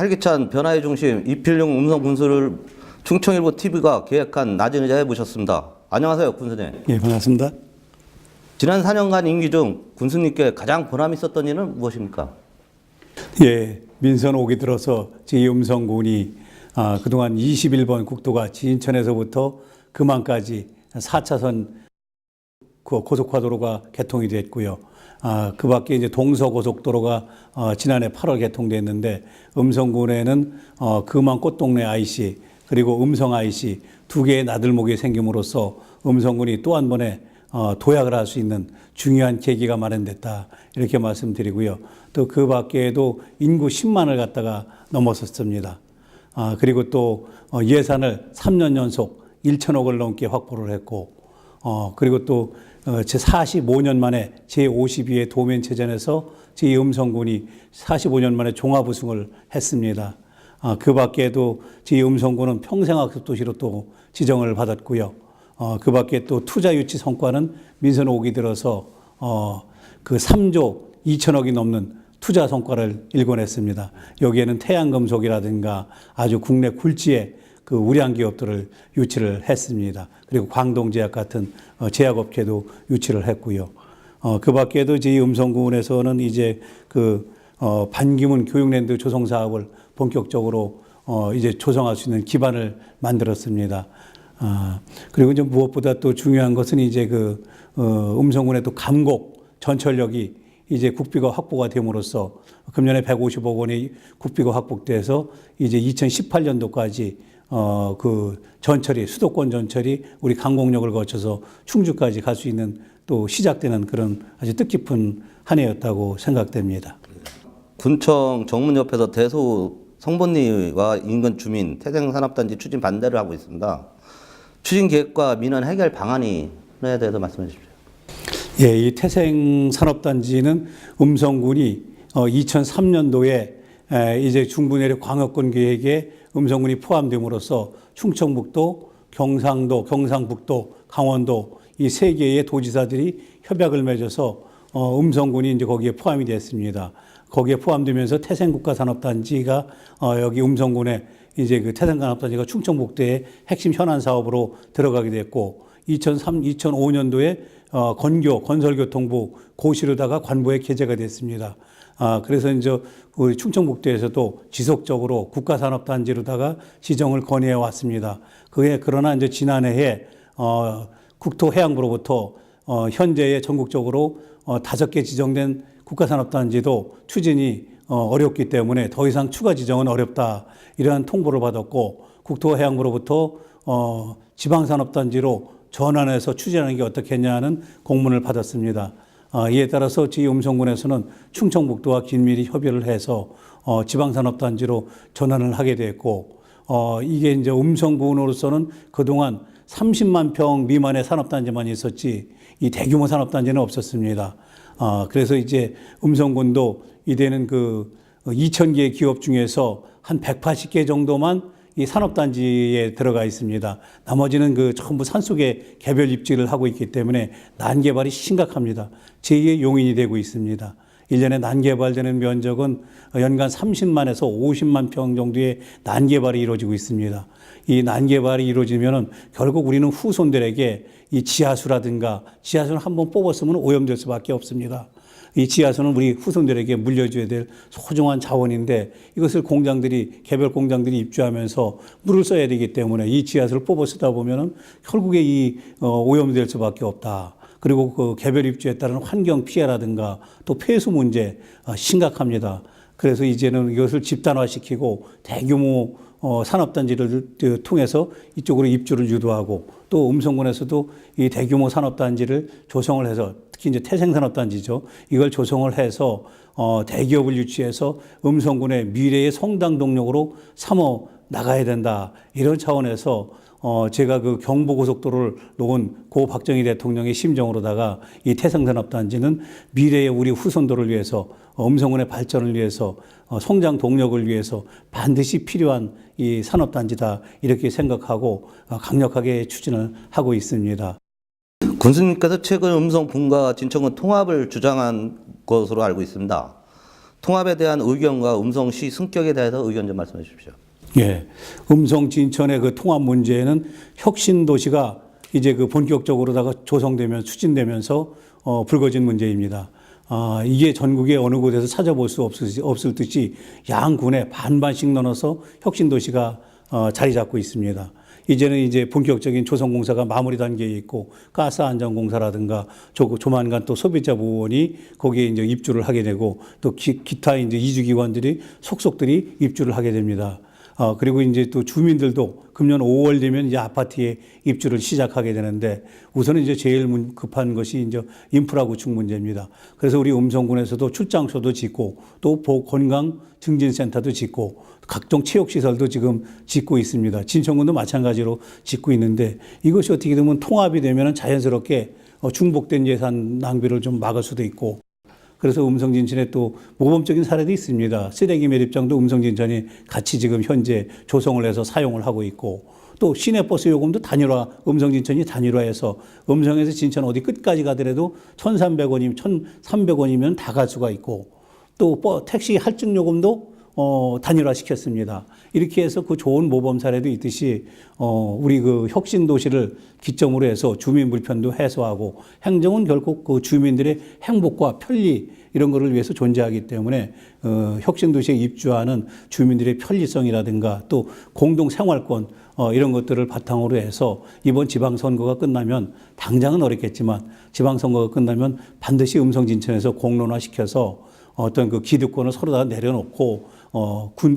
활기찬 변화의 중심 이필용 음성 군수를 충청일보 TV가 계획한 낮은 의자에 모셨습니다. 안녕하세요, 군수님. 예, 반갑습니다. 지난 4년간 임기 중 군수님께 가장 보람이 있었던 일은 무엇입니까? 예, 민선 5기 들어서 제2음성군이 그동안 21번 국도가 진천에서부터 금안까지 4차선 고속화도로가 개통이 됐고요. 그 밖에 이제 동서고속도로가 지난해 8월 개통됐는데 음성군에는 금안 꽃동네 IC 그리고 음성 IC 두 개의 나들목이 생김으로써 음성군이 또 한 번의 도약을 할 수 있는 중요한 계기가 마련됐다 이렇게 말씀드리고요. 또 그 밖에도 인구 10만을 갖다가 넘었었습니다. 그리고 또 예산을 3년 연속 1천억을 넘게 확보를 했고 그리고 또 제 45년 만에 제52회 도면체전에서 제2음성군이 45년 만에 종합우승을 했습니다. 그 밖에도 제2음성군은 평생학습도시로 또 지정을 받았고요. 그 밖에 또 투자 유치 성과는 민선 5기 들어서 그 3조 2천억이 넘는 투자 성과를 일궈냈습니다. 여기에는 태양금속이라든가 아주 국내 굴지의 그 우량 기업들을 유치를 했습니다. 그리고 광동제약 같은 제약업체도 유치를 했고요. 그 밖에도 제2음성군에서는 이제 그 반기문 교육랜드 조성 사업을 본격적으로 이제 조성할 수 있는 기반을 만들었습니다. 그리고 이제 무엇보다 또 중요한 것은 이제 그 음성군의 또 감곡 전철역이 이제 국비가 확보가 됨으로써 금년에 150억 원의 국비가 확보돼서 이제 2018년도까지 그 전철이 수도권 전철이 우리 강곡역을 거쳐서 충주까지 갈 수 있는 또 시작되는 그런 아주 뜻깊은 한 해였다고 생각됩니다. 군청 정문 옆에서 대소 성본리와 인근 주민 태생산업단지 추진 반대를 하고 있습니다. 추진 계획과 민원 해결 방안에 대해서 말씀해 주십시오. 예, 이 태생산업단지는 음성군이 2003년도에 이제 중부내륙 광역권 계획에 음성군이 포함됨으로써 충청북도, 경상도, 경상북도, 강원도 이 세 개의 도지사들이 협약을 맺어서 음성군이 이제 거기에 포함이 됐습니다. 거기에 포함되면서 태생국가산업단지가 여기 음성군에 이제 그 태생산업단지가 충청북도의 핵심 현안 사업으로 들어가게 됐고 2005년도에 건설교통부 고시로다가 관부에 게재가 됐습니다. 그래서 이제 우리 충청북도에서도 지속적으로 국가산업단지로다가 지정을 건의해 왔습니다. 그러나 이제 지난해에 국토해양부로부터 현재의 전국적으로 5개 지정된 국가산업단지도 추진이 어렵기 때문에 더 이상 추가 지정은 어렵다 이러한 통보를 받았고 국토해양부로부터 지방산업단지로 전환해서 추진하는 게 어떻겠냐는 공문을 받았습니다. 이에 따라서 제2음성군에서는 충청북도와 긴밀히 협의를 해서 지방산업단지로 전환을 하게 됐고 이게 이제 음성군으로서는 그동안 30만 평 미만의 산업단지만 있었지 이 대규모 산업단지는 없었습니다. 그래서 이제 음성군도 이제는 그 2,000개의 기업 중에서 한 180개 정도만 이 산업단지에 들어가 있습니다. 나머지는 그 전부 산속에 개별 입지를 하고 있기 때문에 난개발이 심각합니다. 제2의 용인이 되고 있습니다. 1년에 난개발되는 면적은 연간 30만에서 50만 평 정도의 난개발이 이루어지고 있습니다. 이 난개발이 이루어지면은 결국 우리는 후손들에게 이 지하수라든가 지하수는 한번 뽑았으면 오염될 수밖에 없습니다. 이 지하수는 우리 후손들에게 물려줘야 될 소중한 자원인데 이것을 개별 공장들이 입주하면서 물을 써야 되기 때문에 이 지하수를 뽑아 쓰다 보면은 결국에 이 오염될 수밖에 없다. 그리고 그 개별 입주에 따른 환경 피해라든가 또 폐수 문제 심각합니다. 그래서 이제는 이것을 집단화시키고 대규모 산업단지를 통해서 이쪽으로 입주를 유도하고 또 음성군에서도 이 대규모 산업단지를 조성을 해서 특히 이제 태생산업단지죠. 이걸 조성을 해서 대기업을 유치해서 음성군의 미래의 성장 동력으로 삼어 나가야 된다. 이런 차원에서 제가 그 경부고속도로를 놓은 고 박정희 대통령의 심정으로다가 이 태생산업단지는 미래의 우리 후손들을 위해서 음성군의 발전을 위해서 성장 동력을 위해서 반드시 필요한 이 산업단지다 이렇게 생각하고 강력하게 추진을 하고 있습니다. 군수님께서 최근 음성군과 진천군 통합을 주장한 것으로 알고 있습니다. 통합에 대한 의견과 음성시 승격에 대해서 의견 좀 말씀해 주십시오. 예. 음성 진천의 그 통합 문제는 혁신도시가 이제 그 본격적으로다가 조성되면 추진되면서 불거진 문제입니다. 이게 전국의 어느 곳에서 찾아볼 수 없을 듯이 양군에 반반씩 나눠서 혁신도시가 자리 잡고 있습니다. 이제는 이제 본격적인 조성공사가 마무리 단계에 있고 가스 안전공사라든가 조만간 또 소비자 보호원이 거기에 이제 입주를 하게 되고 또 기타 이제 이주기관들이 속속들이 입주를 하게 됩니다. 그리고 이제 또 주민들도 금년 5월 되면 이제 아파트에 입주를 시작하게 되는데 우선은 이제 제일 급한 것이 이제 인프라 구축 문제입니다. 그래서 우리 음성군에서도 출장소도 짓고 또 건강 증진센터도 짓고 각종 체육시설도 지금 짓고 있습니다. 진천군도 마찬가지로 짓고 있는데 이것이 어떻게 되면 통합이 되면 자연스럽게 중복된 예산 낭비를 좀 막을 수도 있고 그래서 음성진천에 또 모범적인 사례도 있습니다. 쓰레기 매립장도 음성진천이 같이 지금 현재 조성을 해서 사용을 하고 있고 또 시내버스 요금도 음성진천이 단일화해서 음성에서 진천 어디 끝까지 가더라도 1,300원이면 1,300원이면 다 갈 수가 있고 또 택시 할증 요금도 단일화시켰습니다. 이렇게 해서 그 좋은 모범 사례도 있듯이 우리 그 혁신 도시를 기점으로 해서 주민 불편도 해소하고 행정은 결국 그 주민들의 행복과 편리 이런 거를 위해서 존재하기 때문에 혁신 도시에 입주하는 주민들의 편리성이라든가 또 공동 생활권 이런 것들을 바탕으로 해서 이번 지방선거가 끝나면 당장은 어렵겠지만 지방선거가 끝나면 반드시 음성진천에서 공론화시켜서 어떤 그 기득권을 서로 다 내려놓고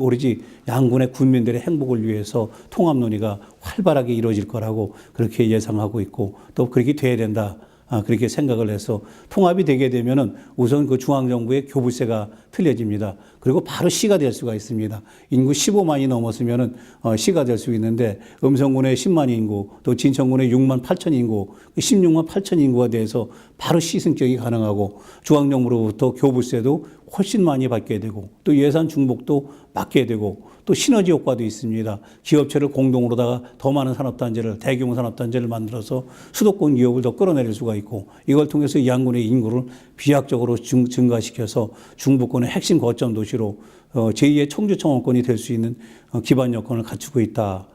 오로지 양군의 군민들의 행복을 위해서 통합 논의가 활발하게 이루어질 거라고 그렇게 예상하고 있고 또 그렇게 돼야 된다. 그렇게 생각을 해서 통합이 되게 되면은 우선 그 중앙정부의 교부세가 틀려집니다. 그리고 바로 시가 될 수가 있습니다. 인구 15만이 넘었으면은 시가 될 수 있는데 음성군의 10만 인구 또 진천군의 6만 8천 인구 16만 8천 인구가 돼서 바로 시 승격이 가능하고 중앙정부로부터 교부세도 훨씬 많이 받게 되고 또 예산 중복도 막게 되고 또 시너지 효과도 있습니다. 기업체를 공동으로다가 더 많은 산업단지를 대규모 산업단지를 만들어서 수도권 기업을 더 끌어내릴 수가 있고 이걸 통해서 양군의 인구를 비약적으로 증가시켜서 중부권의 핵심 거점 도시로 제2의 청주청원권이 될 수 있는 기반 여건을 갖추고 있다.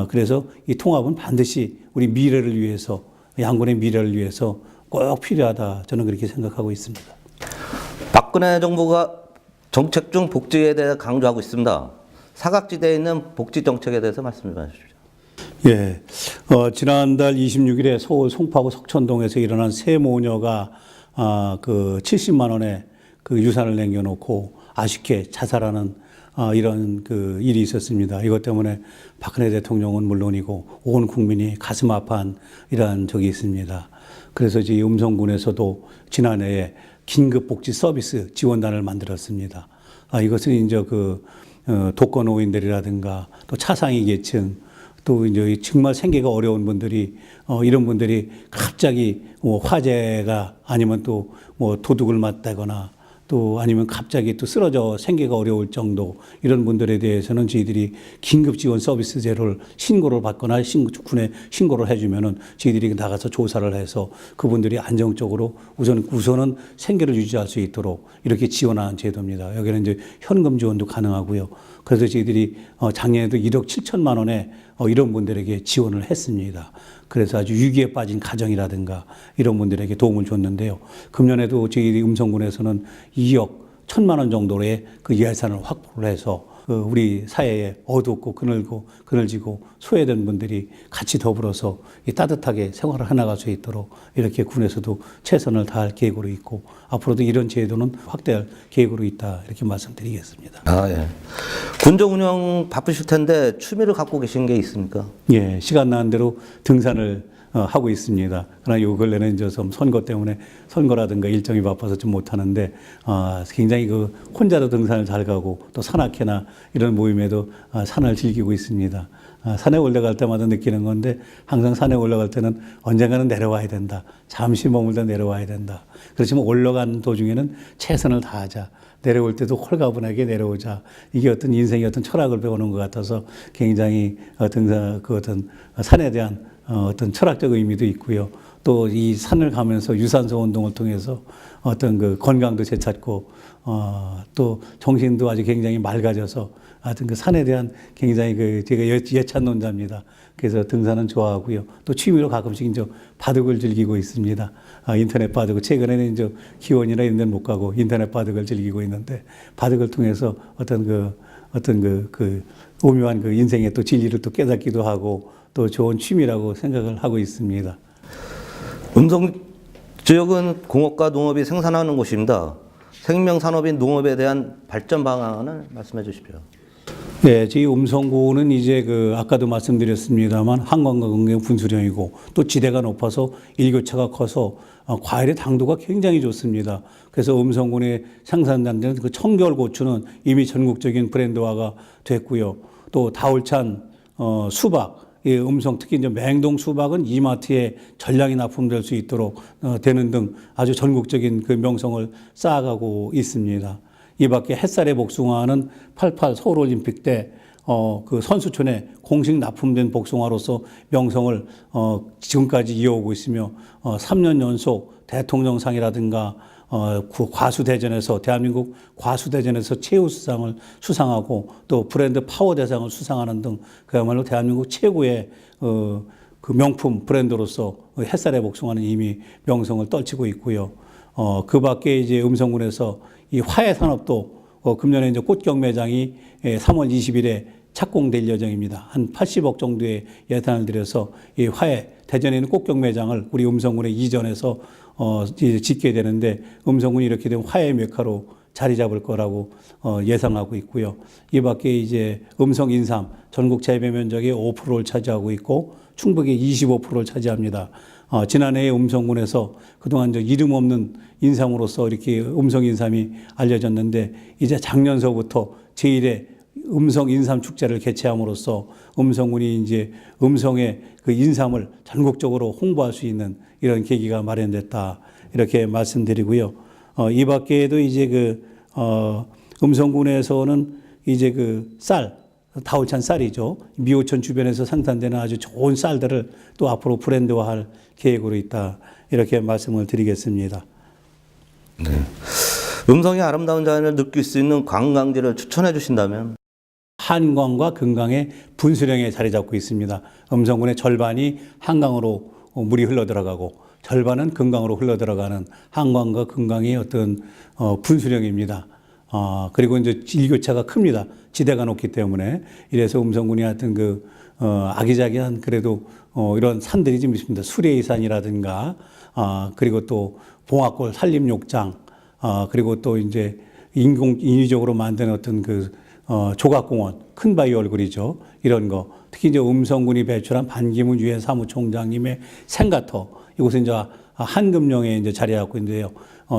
그래서 이 통합은 반드시 우리 미래를 위해서 양군의 미래를 위해서 꼭 필요하다. 저는 그렇게 생각하고 있습니다. 박근혜 정부가 정책 중 복지에 대해 강조하고 있습니다. 사각지대에 있는 복지 정책에 대해서 말씀 좀 해주십시오. 예. 지난달 26일에 서울 송파구 석천동에서 일어난 세 모녀가 그 70만 원의 그 유산을 남겨놓고 아쉽게 자살하는 이런 그 일이 있었습니다. 이것 때문에 박근혜 대통령은 물론이고 온 국민이 가슴 아파한 이러한 적이 있습니다. 그래서 이제 음성군에서도 지난해에 긴급복지 서비스 지원단을 만들었습니다. 이것은 이제 그 독거노인들이라든가 또 차상위 계층 또 이제 정말 생계가 어려운 분들이 이런 분들이 갑자기 화재가 아니면 또 도둑을 맞다거나 또 아니면 갑자기 또 쓰러져 생계가 어려울 정도 이런 분들에 대해서는 저희들이 긴급 지원 서비스제를 신고를 받거나 군에 신고를 해주면은 저희들이 나가서 조사를 해서 그분들이 안정적으로 우선은 생계를 유지할 수 있도록 이렇게 지원하는 제도입니다. 여기는 이제 현금 지원도 가능하고요. 그래서 저희들이 작년에도 1억 7천만 원에 이런 분들에게 지원을 했습니다. 그래서 아주 위기에 빠진 가정이라든가 이런 분들에게 도움을 줬는데요. 금년에도 저희 음성군에서는 2억 1천만 원 정도의 그 예산을 확보를 해서 우리 사회에 어둡고 그늘지고 소외된 분들이 같이 더불어서 따뜻하게 생활을 해나갈 수 있도록 이렇게 군에서도 최선을 다할 계획으로 있고 앞으로도 이런 제도는 확대할 계획으로 있다 이렇게 말씀드리겠습니다. 예. 군정 운영 바쁘실 텐데 취미를 갖고 계신 게 있습니까? 예, 시간 나는 대로 등산을 하고 있습니다. 그러나 요 근래는 이제 좀 선거 때문에 선거라든가 일정이 바빠서 좀 못하는데 굉장히 그 혼자도 등산을 잘 가고 또 산악회나 이런 모임에도 산을 즐기고 있습니다. 산에 올라갈 때마다 느끼는 건데 항상 산에 올라갈 때는 언젠가는 내려와야 된다. 잠시 머물다 내려와야 된다. 그렇지만 올라가는 도중에는 최선을 다하자. 내려올 때도 홀가분하게 내려오자. 이게 어떤 인생의 어떤 철학을 배우는 것 같아서 굉장히 그 어떤 산에 대한 어떤 철학적 의미도 있고요. 또 이 산을 가면서 유산소 운동을 통해서 어떤 그 건강도 되찾고 또 정신도 아주 굉장히 맑아져서 하여튼 그 산에 대한 굉장히 그 제가 예찬론자입니다. 그래서 등산은 좋아하고요. 또 취미로 가끔씩 이제 바둑을 즐기고 있습니다. 인터넷 바둑. 최근에는 이제 기원이나 이런 데는 못 가고 인터넷 바둑을 즐기고 있는데 바둑을 통해서 어떤 그 오묘한 그 인생의 또 진리를 또 깨닫기도 하고 또 좋은 취미라고 생각을 하고 있습니다. 음성 지역은 공업과 농업이 생산하는 곳입니다. 생명 산업인 농업에 대한 발전 방안을 말씀해 주십시오. 네, 저희 음성구는 이제 그 아까도 말씀드렸습니다만 한강과 근경 분수령이고 또 지대가 높아서 일교차가 커서 과일의 당도가 굉장히 좋습니다. 그래서 음성군에 생산되는 그 청겨울 고추는 이미 전국적인 브랜드화가 됐고요. 또 다울찬 수박, 이 음성 특히 이제 맹동 수박은 이마트에 전량이 납품될 수 있도록 되는 등 아주 전국적인 그 명성을 쌓아가고 있습니다. 이 밖에 햇살의 복숭아는 88 서울올림픽 때 그 선수촌에 공식 납품된 복숭아로서 명성을 지금까지 이어오고 있으며 3년 연속 대통령상이라든가 과수대전에서 대한민국 과수대전에서 최우수상을 수상하고 또 브랜드 파워대상을 수상하는 등 그야말로 대한민국 최고의 그 명품 브랜드로서 햇살의 복숭아는 이미 명성을 떨치고 있고요. 그 밖에 이제 음성군에서 이 화훼 산업도 금년에 이제 꽃 경매장이 3월 20일에 착공될 예정입니다. 한 80억 정도의 예산을 들여서 이 화훼 대전에 있는 꽃 경매장을 우리 음성군에 이전해서 이제 짓게 되는데 음성군이 이렇게 되면 화훼 메카로 자리 잡을 거라고 예상하고 있고요. 이 밖에 이제 음성 인삼 전국 재배 면적의 5%를 차지하고 있고 충북의 25%를 차지합니다. 지난해에 음성군에서 그동안 이름 없는 인삼으로서 이렇게 음성 인삼이 알려졌는데 이제 작년서부터 제1회 음성 인삼 축제를 개최함으로써 음성군이 이제 음성의 그 인삼을 전국적으로 홍보할 수 있는 이런 계기가 마련됐다 이렇게 말씀드리고요. 이 밖에도 이제 그 음성군에서는 이제 그 쌀 다울찬 쌀이죠. 미호천 주변에서 생산되는 아주 좋은 쌀들을 또 앞으로 브랜드화할 계획으로 있다. 이렇게 말씀을 드리겠습니다. 네. 음성의 아름다운 자연을 느낄 수 있는 관광지를 추천해 주신다면? 한강과 금강의 분수령에 자리 잡고 있습니다. 음성군의 절반이 한강으로 물이 흘러들어가고 절반은 금강으로 흘러들어가는 한강과 금강의 어떤 분수령입니다. 그리고 이제 일교차가 큽니다. 지대가 높기 때문에. 이래서 음성군이 하여튼 아기자기한 그래도 이런 산들이 좀 있습니다. 수레이산이라든가, 그리고 또 봉화골 산림욕장, 그리고 또 이제 인위적으로 만든 어떤 조각공원, 큰 바위 얼굴이죠. 이런 거. 특히 이제 음성군이 배출한 반기문 유엔 사무총장님의 생가터. 이곳은 이제 한금령에 이제 자리하고 있는데요.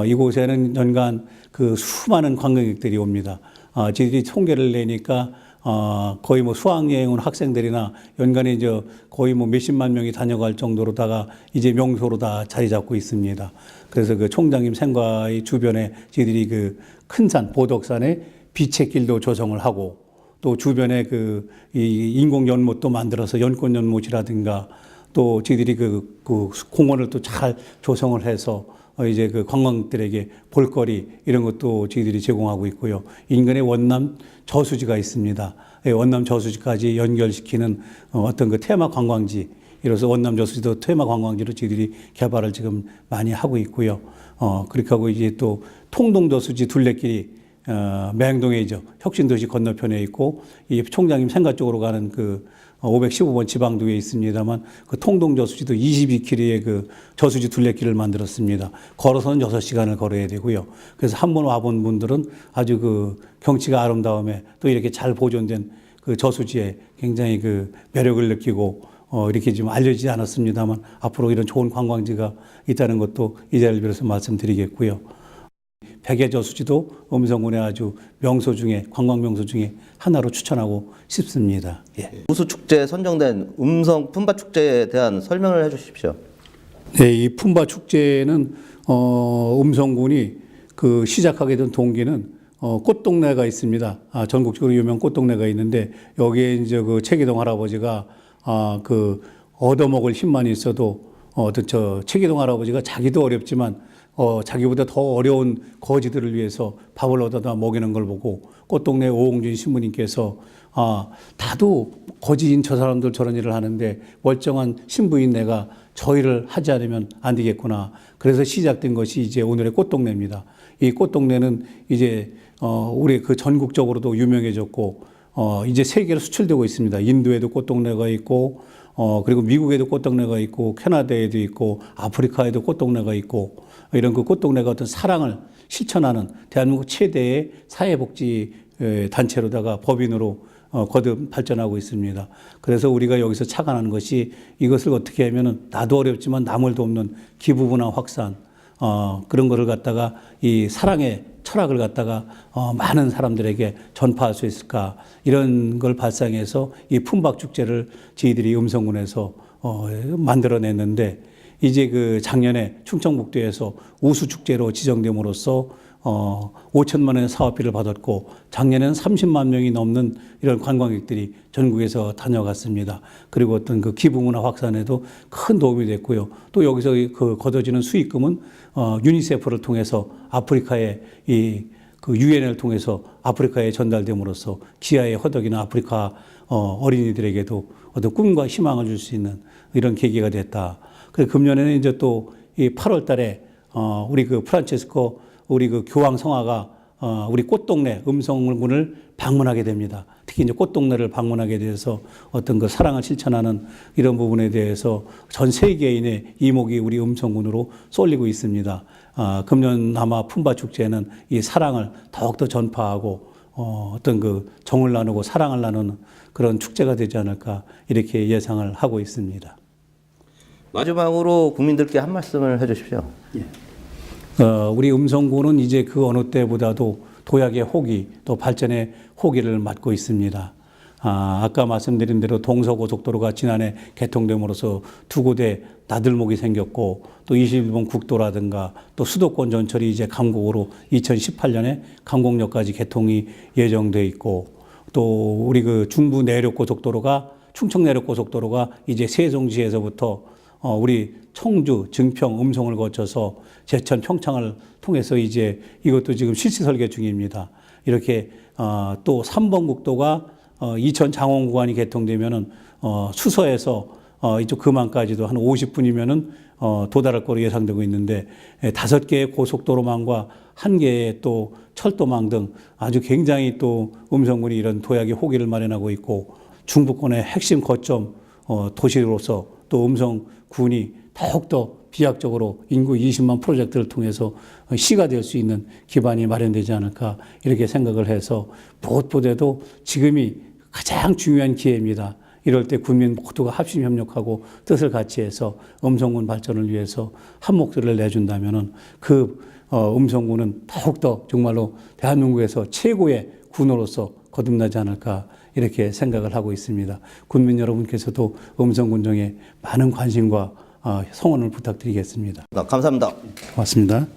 이곳에는 연간 수많은 관광객들이 옵니다. 저희들이 통계를 내니까 거의 수학여행 온 학생들이나 연간에 이제 거의 몇십만 명이 다녀갈 정도로다가 이제 명소로 다 자리 잡고 있습니다. 그래서 그 총장님 생가의 주변에 저희들이 큰 산, 보덕산에 비채길도 조성을 하고 또 주변에 이 인공 연못도 만들어서 연꽃 연못이라든가 또 저희들이 공원을 또 잘 조성을 해서 이제 관광객들에게 볼거리 이런 것도 저희들이 제공하고 있고요. 인근에 원남 저수지가 있습니다. 원남 저수지까지 연결시키는 어떤 테마 관광지, 이로서 원남 저수지도 테마 관광지로 저희들이 개발을 지금 많이 하고 있고요. 그렇게 하고 이제 또 통동 저수지 둘레길이 맹동에죠. 혁신도시 건너편에 있고 이 총장님 생가 쪽으로 가는 515번 지방도에 있습니다만 통동 저수지도 22km의 저수지 둘레길을 만들었습니다. 걸어서는 6시간을 걸어야 되고요. 그래서 한번 와본 분들은 아주 경치가 아름다움에 또 이렇게 잘 보존된 저수지에 굉장히 매력을 느끼고 이렇게 좀 알려지지 않았습니다만 앞으로 이런 좋은 관광지가 있다는 것도 이 자리를 빌어서 말씀드리겠고요. 백예저수지도 음성군의 아주 명소 중에 관광 명소 중에 하나로 추천하고 싶습니다. 예. 우수축제에 선정된 음성 품바축제에 대한 설명을 해주십시오. 네, 이 품바축제는 음성군이 시작하게 된 동기는 꽃동네가 있습니다. 전국적으로 유명 꽃동네가 있는데 여기에 이제 그 최기동 할아버지가 그 얻어먹을 힘만 있어도 저 최기동 할아버지가 자기도 어렵지만 자기보다 더 어려운 거지들을 위해서 밥을 얻어다 먹이는 걸 보고 꽃동네 오홍준 신부님께서 다도 거지인 저 사람들 저런 일을 하는데 멀쩡한 신부인 내가 저 일을 하지 않으면 안 되겠구나. 그래서 시작된 것이 이제 오늘의 꽃동네입니다. 이 꽃동네는 이제 우리 그 전국적으로도 유명해졌고 이제 세계로 수출되고 있습니다. 인도에도 꽃동네가 있고 그리고 미국에도 꽃동네가 있고 캐나다에도 있고 아프리카에도 꽃동네가 있고 이런 그 꽃동네가 어떤 사랑을 실천하는 대한민국 최대의 사회복지 단체로다가 법인으로 거듭 발전하고 있습니다. 그래서 우리가 여기서 착안하는 것이 이것을 어떻게 하면은 나도 어렵지만 남을 돕는 기부문화 확산 그런 거를 갖다가 이 사랑의 철학을 갖다가 많은 사람들에게 전파할 수 있을까 이런 걸 발상해서 이 품박 축제를 저희들이 음성군에서 만들어냈는데 이제 그 작년에 충청북도에서 우수 축제로 지정됨으로써 5천만 원의 사업비를 받았고 작년에는 30만 명이 넘는 이런 관광객들이 전국에서 다녀갔습니다. 그리고 어떤 그 기부문화 확산에도 큰 도움이 됐고요. 또 여기서 그 거둬지는 수익금은 유니세프를 통해서 아프리카에 그 유엔을 통해서 아프리카에 전달됨으로써 기아에 허덕이는 아프리카 어린이들에게도 어떤 꿈과 희망을 줄 수 있는 이런 계기가 됐다. 그래서 금년에는 이제 또 이 8월 달에 우리 그 프란체스코 우리 그 교황 성화가 우리 꽃동네 음성군을 방문하게 됩니다. 특히 이제 꽃동네를 방문하게 돼서 어떤 그 사랑을 실천하는 이런 부분에 대해서 전 세계인의 이목이 우리 음성군으로 쏠리고 있습니다. 금년 아마 품바 축제는 이 사랑을 더욱더 전파하고 어떤 그 정을 나누고 사랑을 나누는 그런 축제가 되지 않을까 이렇게 예상을 하고 있습니다. 마지막으로 국민들께 한 말씀을 해주십시오. 우리 음성군은 이제 그 어느 때보다도 도약의 호기 또 발전의 호기를 맞고 있습니다. 아까 말씀드린 대로 동서고속도로가 지난해 개통됨으로써 두 곳에 나들목이 생겼고 또 21번 국도라든가 또 수도권 전철이 이제 강곡으로 2018년에 강곡역까지 개통이 예정돼 있고 또 우리 그 중부 내륙고속도로가 충청 내륙고속도로가 이제 세종시에서부터 우리 청주, 증평, 음성을 거쳐서 제천, 평창을 통해서 이제 이것도 지금 실시 설계 중입니다. 이렇게 또 3번 국도가 이천 장원 구간이 개통되면은 수서에서 이쪽 금암까지도 한 50분이면은 도달할 거로 예상되고 있는데 5개의 고속도로망과 1개의 또 철도망 등 아주 굉장히 또 음성군이 이런 도약의 호기를 마련하고 있고 중부권의 핵심 거점 도시로서 또 음성군이 더욱더 비약적으로 인구 20만 프로젝트를 통해서 시가 될 수 있는 기반이 마련되지 않을까 이렇게 생각을 해서 무엇보다도 지금이 가장 중요한 기회입니다. 이럴 때 국민 모두가 합심 협력하고 뜻을 같이 해서 음성군 발전을 위해서 한 목소리를 내준다면은 그 음성군은 더욱더 정말로 대한민국에서 최고의 군으로서 거듭나지 않을까 이렇게 생각을 하고 있습니다. 국민 여러분께서도 음성군정에 많은 관심과 성원을 부탁드리겠습니다. 감사합니다. 고맙습니다.